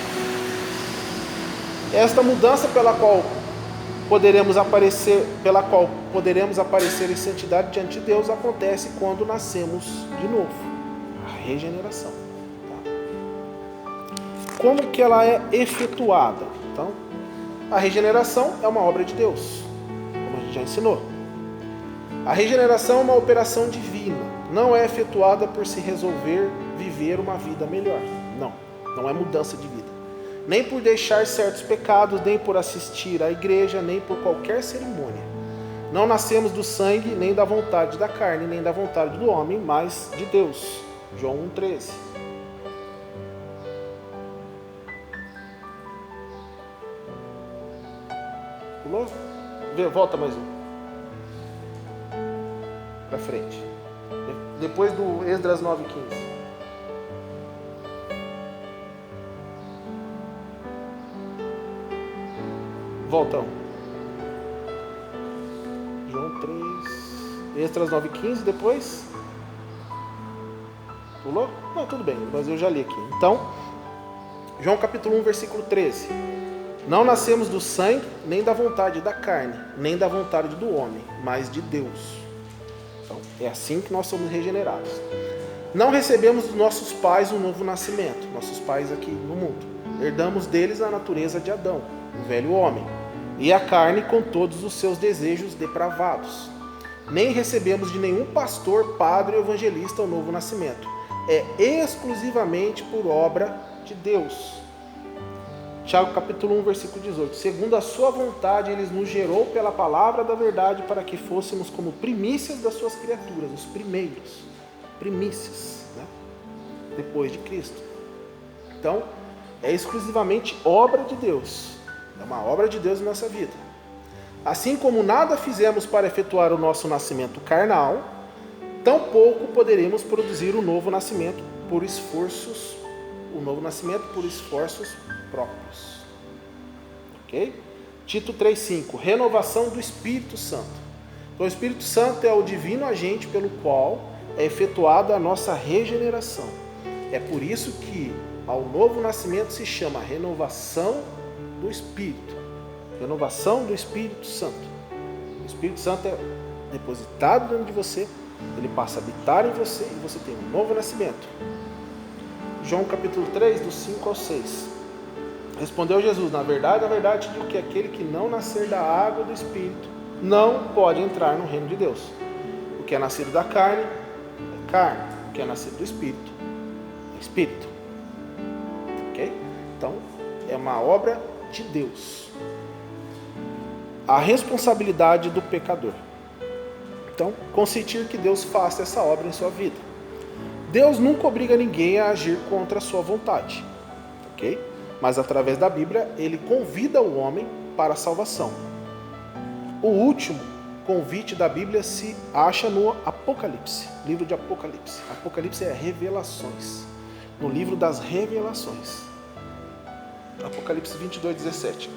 Speaker 1: Esta mudança pela qual poderemos aparecer em santidade diante de Deus acontece quando nascemos de novo. A regeneração. Como que ela é efetuada? Então, a regeneração é uma obra de Deus, como a gente já ensinou. A regeneração é uma operação divina, não é efetuada por se resolver viver uma vida melhor. Não é mudança de vida. Nem por deixar certos pecados, nem por assistir à igreja, nem por qualquer cerimônia. Não nascemos do sangue, nem da vontade da carne, nem da vontade do homem, mas de Deus. João 1,13. Pulou? Volta mais um. Para frente. Depois do Esdras 9:15. Volta. João 3. Esdras 9:15, depois. Pulou? Não, tudo bem, mas eu já li aqui. Então, João capítulo 1, versículo 13. Não nascemos do sangue, nem da vontade da carne, nem da vontade do homem, mas de Deus. Então, é assim que nós somos regenerados. Não recebemos dos nossos pais um novo nascimento, nossos pais aqui no mundo. Herdamos deles a natureza de Adão, o velho homem, e a carne com todos os seus desejos depravados. Nem recebemos de nenhum pastor, padre ou evangelista o novo nascimento. É exclusivamente por obra de Deus. Tiago capítulo 1, versículo 18. Segundo a sua vontade, ele nos gerou pela palavra da verdade para que fôssemos como primícias das suas criaturas, os primeiros, primícias, né? Depois de Cristo. Então, é exclusivamente obra de Deus. É uma obra de Deus em nossa vida. Assim como nada fizemos para efetuar o nosso nascimento carnal, tampouco poderemos produzir o novo nascimento por esforços próprios. Ok? Tito 3,5. Renovação do Espírito Santo. Então, o Espírito Santo é o divino agente pelo qual é efetuada a nossa regeneração. É por isso que ao novo nascimento se chama renovação do Espírito. Renovação do Espírito Santo. O Espírito Santo é depositado dentro de você, ele passa a habitar em você e você tem um novo nascimento. João capítulo 3, do 5 ao 6. Respondeu Jesus: na verdade digo que aquele que não nascer da água do Espírito não pode entrar no reino de Deus. O que é nascido da carne é carne, o que é nascido do Espírito é Espírito. Ok? Então, é uma obra de Deus. A responsabilidade do pecador. Então, consentir que Deus faça essa obra em sua vida. Deus nunca obriga ninguém a agir contra a sua vontade, ok? Mas através da Bíblia, ele convida o homem para a salvação. O último convite da Bíblia se acha no Apocalipse, livro de Apocalipse. Apocalipse é revelações, no livro das revelações. Apocalipse 22:17.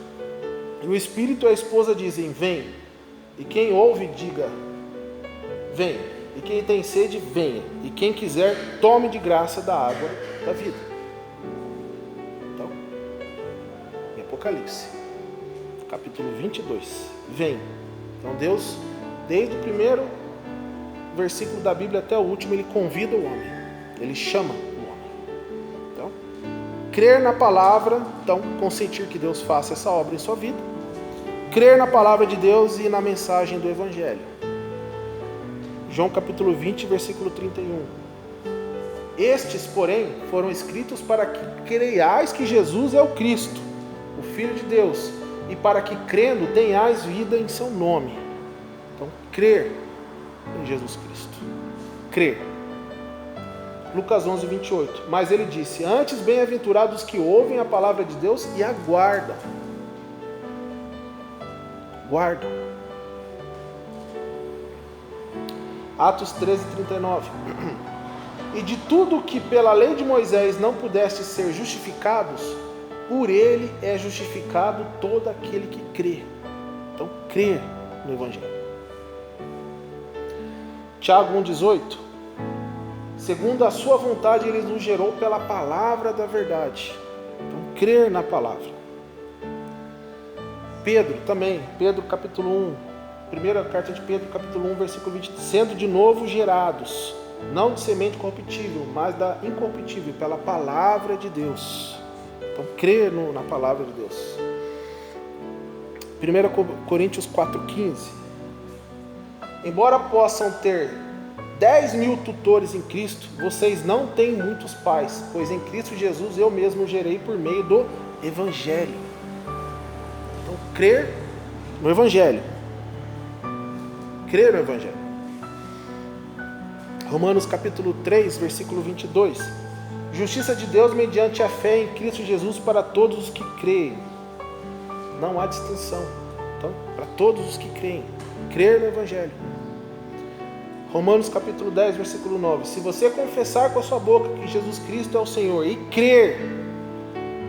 Speaker 1: E o Espírito e a esposa dizem: vem. E quem ouve, diga: vem. E quem tem sede, venha. E quem quiser, tome de graça da água da vida. Então, em Apocalipse, capítulo 22. Vem. Então Deus, desde o primeiro versículo da Bíblia até o último, ele convida o homem. Ele chama o homem. Então, crer na palavra, então consentir que Deus faça essa obra em sua vida. Crer na palavra de Deus e na mensagem do Evangelho. João capítulo 20, versículo 31. Estes, porém, foram escritos para que creiais que Jesus é o Cristo, o Filho de Deus, e para que, crendo, tenhais vida em seu nome. Então, crer em Jesus Cristo. Crer. Lucas 11, 28. Mas ele disse: antes, bem-aventurados que ouvem a palavra de Deus e aguardam. Guardam. Atos 13, 39. E de tudo que pela lei de Moisés não pudeste ser justificados, por ele é justificado todo aquele que crê. Então, crer no Evangelho. Tiago 1,18. Segundo a sua vontade, ele nos gerou pela palavra da verdade. Então, crer na palavra. Pedro também, Pedro capítulo 1, primeira carta de Pedro capítulo 1, versículo 20, sendo de novo gerados, não de semente corruptível, mas da incorruptível, pela palavra de Deus. Então, crer na palavra de Deus. 1 Coríntios 4,15. Embora possam ter 10.000 tutores em Cristo, vocês não têm muitos pais, pois em Cristo Jesus eu mesmo gerei por meio do Evangelho. Então, crer no Evangelho. Crer no Evangelho. Romanos capítulo 3, versículo 22. Justiça de Deus mediante a fé em Cristo Jesus para todos os que creem. Não há distinção. Então, para todos os que creem. Crer no Evangelho. Romanos capítulo 10, versículo 9. Se você confessar com a sua boca que Jesus Cristo é o Senhor e crer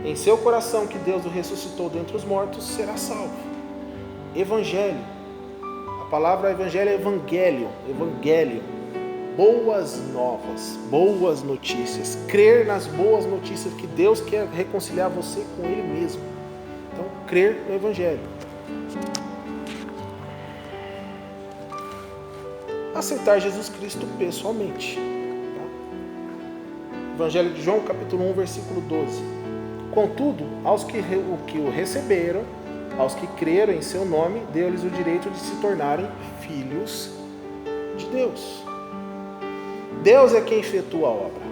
Speaker 1: em seu coração que Deus o ressuscitou dentre os mortos, será salvo. Evangelho. A palavra evangelho é evangelho. Evangelho. Boas novas, boas notícias. Crer nas boas notícias que Deus quer reconciliar você com Ele mesmo. Então, crer no evangelho. Aceitar Jesus Cristo pessoalmente. Tá? Evangelho de João, capítulo 1, versículo 12. Contudo, aos que o receberam, aos que creram em seu nome, deu-lhes o direito de se tornarem filhos de Deus. Deus é quem efetua a obra,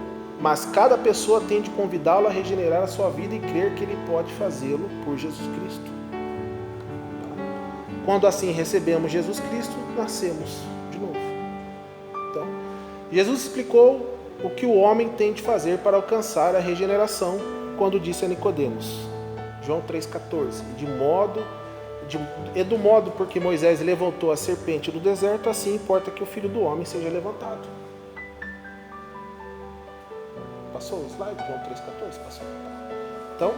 Speaker 1: mas cada pessoa tem de convidá-lo a regenerar a sua vida e crer que ele pode fazê-lo por Jesus Cristo. Quando assim recebemos Jesus Cristo, nascemos de novo. Então, Jesus explicou o que o homem tem de fazer para alcançar a regeneração quando disse a Nicodemos, João 3,14, do modo porque Moisés levantou a serpente do deserto, assim importa que o Filho do Homem seja levantado. Passou o slide? João 3,14? Passou. Então,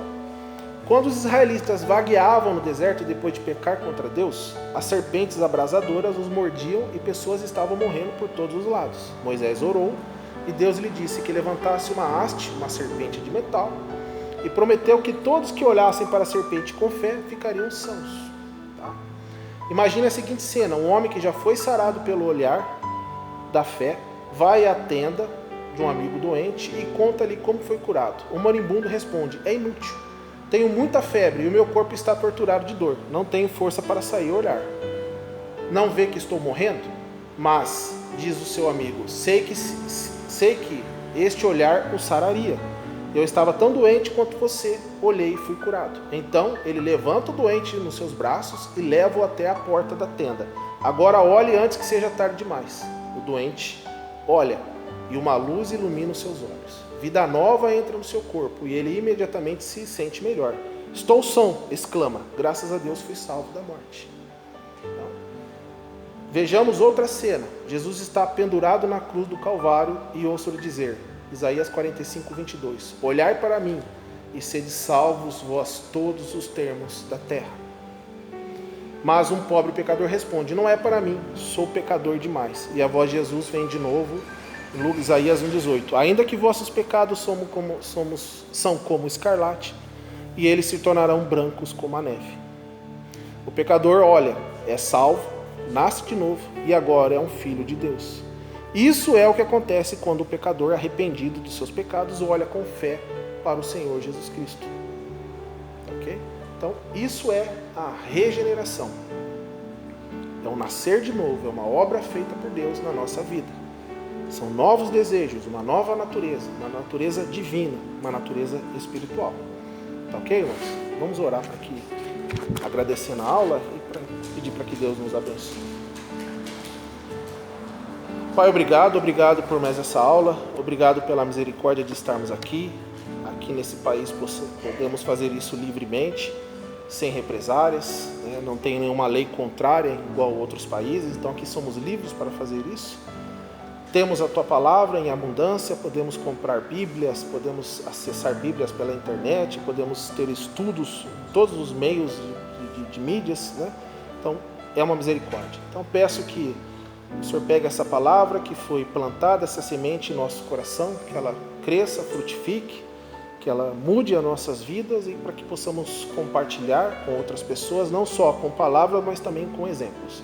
Speaker 1: quando os israelitas vagueavam no deserto depois de pecar contra Deus, as serpentes abrasadoras os mordiam e pessoas estavam morrendo por todos os lados. Moisés orou e Deus lhe disse que levantasse uma haste, uma serpente de metal, e prometeu que todos que olhassem para a serpente com fé ficariam sãos. Tá? Imagine a seguinte cena: um homem que já foi sarado pelo olhar da fé, vai à tenda de um amigo doente e conta-lhe como foi curado. O moribundo responde: é inútil, tenho muita febre e o meu corpo está torturado de dor, não tenho força para sair e olhar. Não vê que estou morrendo? Mas, diz o seu amigo, sei que este olhar o sararia. Eu estava tão doente quanto você, olhei e fui curado. Então ele levanta o doente nos seus braços e leva-o até a porta da tenda. Agora olhe antes que seja tarde demais. O doente olha e uma luz ilumina os seus olhos. Vida nova entra no seu corpo e ele imediatamente se sente melhor. Estou são, exclama, graças a Deus fui salvo da morte. Então, vejamos outra cena. Jesus está pendurado na cruz do Calvário e ouço-lhe dizer, Isaías 45, 22, olhai para mim e sede salvos vós todos os termos da terra. Mas um pobre pecador responde, não é para mim, sou pecador demais. E a voz de Jesus vem de novo, em Isaías 1,18, ainda que vossos pecados são como escarlate, e eles se tornarão brancos como a neve. O pecador olha, é salvo, nasce de novo, e agora é um filho de Deus. Isso é o que acontece quando o pecador, arrependido dos seus pecados, olha com fé para o Senhor Jesus Cristo. Ok? Então, isso é a regeneração. É um nascer de novo, é uma obra feita por Deus na nossa vida. São novos desejos, uma nova natureza, uma natureza divina, uma natureza espiritual. Tá ok, irmãos? Vamos orar para que, agradecendo a aula e pedir para que Deus nos abençoe. Pai, obrigado por mais essa aula, obrigado pela misericórdia de estarmos aqui nesse país podemos fazer isso livremente, sem represárias, né? Não tem nenhuma lei contrária igual a outros países, então aqui somos livres para fazer isso. Temos a Tua Palavra em abundância, podemos comprar Bíblias, podemos acessar Bíblias pela internet, podemos ter estudos em todos os meios de mídias, né? Então é uma misericórdia. Então peço que o Senhor pegue essa palavra que foi plantada, essa semente em nosso coração, que ela cresça, frutifique, que ela mude as nossas vidas e para que possamos compartilhar com outras pessoas, não só com palavras, mas também com exemplos.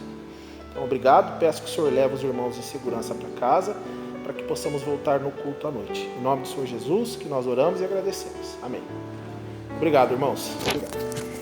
Speaker 1: Então, obrigado, peço que o Senhor leve os irmãos em segurança para casa, para que possamos voltar no culto à noite. Em nome do Senhor Jesus, que nós oramos e agradecemos. Amém. Obrigado, irmãos. Obrigado.